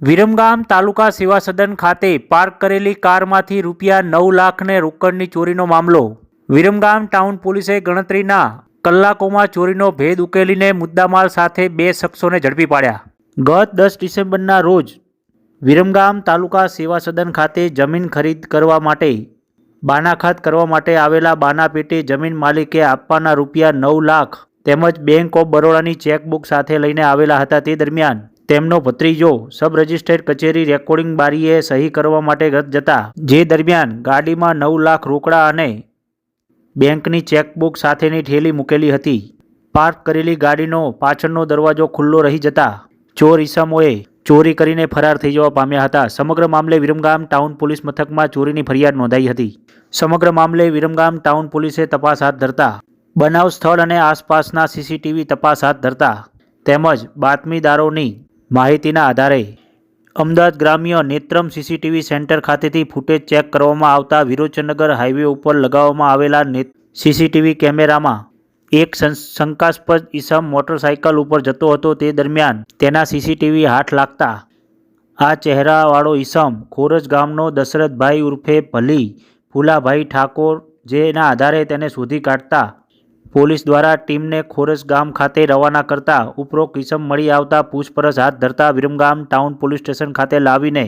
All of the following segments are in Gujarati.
વિરમગામ તાલુકા સેવા સદન ખાતે પાર્ક કરેલી કારમાંથી ₹9,00,000 રોકડની ચોરીનો મામલો. વિરમગામ ટાઉન પોલીસે ગણતરીના કલાકોમાં ચોરીનો ભેદ ઉકેલીને મુદ્દામાલ સાથે 2 શખ્સોને ઝડપી પાડ્યા. ગત 10 ડિસેમ્બરના રોજ વિરમગામ તાલુકા સેવા સદન ખાતે જમીન ખરીદ કરવા માટે બાનાખાત કરવા માટે આવેલા બાના પેટે જમીન માલિકે આપવાના ₹9,00,000 તેમજ બેંક ઓફ બરોડાની ચેકબુક સાથે લઈને આવેલા હતા. તે દરમિયાન તેમનો ભત્રીજો સબ રજિસ્ટ્રેર કચેરી રેકોર્ડિંગ બારીએ સહી કરવા માટે જતા જે દરમિયાન ગાડીમાં ₹9,00,000 રોકડા અને બેંકની ચેકબુક સાથેની થેલી મૂકેલી હતી. પાર્ક કરેલી ગાડીનો પાછળનો દરવાજો ખુલ્લો રહી જતા ચોર ઈસમોએ ચોરી કરીને ફરાર થઈ જવા પામ્યા હતા. સમગ્ર મામલે વિરમગામ ટાઉન પોલીસ મથકમાં ચોરીની ફરિયાદ નોંધાઈ હતી. સમગ્ર મામલે વિરમગામ ટાઉન પોલીસે તપાસ હાથ ધરતા બનાવ સ્થળ અને આસપાસના સીસીટીવી તપાસ હાથ ધરતા તેમજ બાતમીદારોની માહિતીના આધારે અમદાવાદ ગ્રામ્ય નેત્રમ સીસીટીવી સેન્ટર ખાતેથી ફૂટેજ ચેક કરવામાં આવતા વિરોચનનગર હાઈવે ઉપર લગાવવામાં આવેલા સીસીટીવી કેમેરામાં એક શંકાસ્પદ ઈસમ મોટરસાઇકલ ઉપર જતો હતો. તે દરમિયાન તેના સીસીટીવી હાથ લાગતા આ ચહેરાવાળો ઈસમ ખોરજ ગામનો દશરથભાઈ ઉર્ફે ભલી ફુલાભાઈ ઠાકોર જેના આધારે તેને શોધી કાઢતા પોલીસ દ્વારા ટીમને ખોરજ ગામ ખાતે રવાના કરતા ઉપરોક્ત ઈસમ મળી આવતા પૂછપરછ હાથ ધરતા વિરમગામ ટાઉન પોલીસ સ્ટેશન ખાતે લાવીને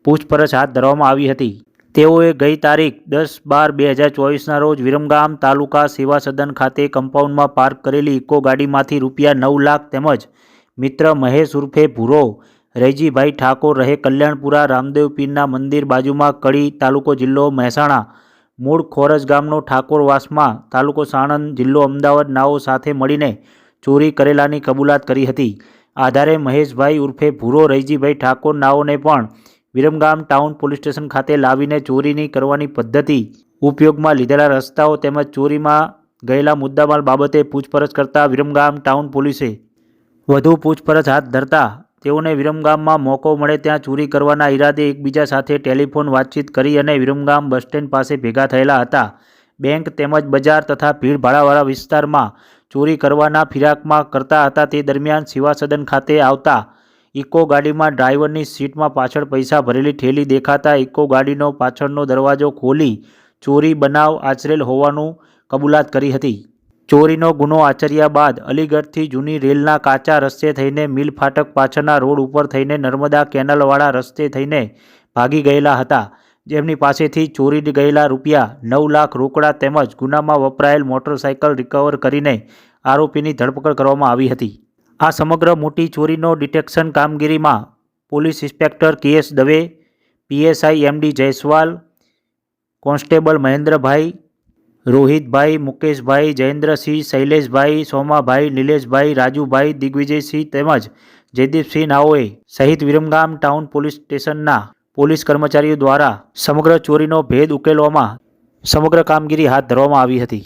પૂછપરછ હાથ ધરવામાં આવી હતી. તેઓએ ગઈ તારીખ 10/12/2024ના રોજ વિરમગામ તાલુકા સેવા સદન ખાતે કમ્પાઉન્ડમાં પાર્ક કરેલી ઇકો ગાડીમાંથી ₹9,00,000 તેમજ મિત્ર મહેશ ઉર્ફે ભૂરો રૈજીભાઈ ઠાકોર રહે કલ્યાણપુરા રામદેવ પીરના મંદિર બાજુમાં કડી તાલુકો જિલ્લો મહેસાણા મૂળ ખોરજ ગામનો ઠાકોર વાસમાં તાલુકો સાણંદ જિલ્લો અમદાવાદ નાઓ સાથે મળીને ચોરી કરેલાની કબૂલાત કરી હતી. આધારે મહેશભાઈ ઉર્ફે ભૂરો રૈજીભાઈ ઠાકોર નાઓને પણ વિરમગામ ટાઉન પોલીસ સ્ટેશન ખાતે લાવીને ચોરીની કરવાની પદ્ધતિ ઉપયોગમાં લીધેલા રસ્તાઓ તેમજ ચોરીમાં ગયેલા મુદ્દામાલ બાબતે પૂછપરછ કરતા વિરમગામ ટાઉન પોલીસે વધુ પૂછપરછ હાથ ધરતા તેઓને વિરમગામમાં મોકો મળે ત્યાં ચોરી કરવાના ઈરાદે એકબીજા સાથે ટેલિફોન વાતચીત કરી અને વિરમગામ બસ સ્ટેન્ડ પાસે ભેગા થયેલા હતા. બેંક તેમજ બજાર તથા ભીડભાડવાળા વિસ્તારમાં ચોરી કરવાના ફિરાકમાં કરતા હતા. તે દરમિયાન સેવા સદન ખાતે આવતા ઇકો ગાડીમાં ડ્રાઈવરની સીટમાં પાછળ પૈસા ભરેલી થેલી દેખાતા ઇકો ગાડીનો પાછળનો દરવાજો ખોલી ચોરી બનાવ આચરેલ હોવાનું કબૂલાત કરી હતી. ચોરીનો ગુનો આચર્યા બાદ અલીગઢથી જૂની રેલના કાચા રસ્તે થઈને મિલ ફાટક પાછળના રોડ ઉપર થઈને નર્મદા કેનાલવાળા રસ્તે થઈને ભાગી ગયેલા હતા. જેમની પાસેથી ચોરી ગયેલા ₹9,00,000 રોકડા તેમજ ગુનામાં વપરાયેલ મોટરસાઇકલ રિકવર કરીને આરોપીની ધરપકડ કરવામાં આવી હતી. આ સમગ્ર મોટી ચોરીનો ડિટેક્શન કામગીરીમાં police inspector KS Dave, PSI MD Jaiswal, constable મહેન્દ્રભાઈ, રોહિતભાઈ, મુકેશભાઈ, જયેન્દ્રસિંહ, શૈલેષભાઈ, સોમાભાઈ, નિલેશભાઈ, રાજુભાઈ, દિગ્વિજયસિંહ તેમજ જયદીપસિંહ નાઓએ સહિત વિરમગામ ટાઉન પોલીસ સ્ટેશનના પોલીસ કર્મચારીઓ દ્વારા સમગ્ર ચોરીનો ભેદ ઉકેલવામાં સમગ્ર કામગીરી હાથ ધરવામાં આવી હતી.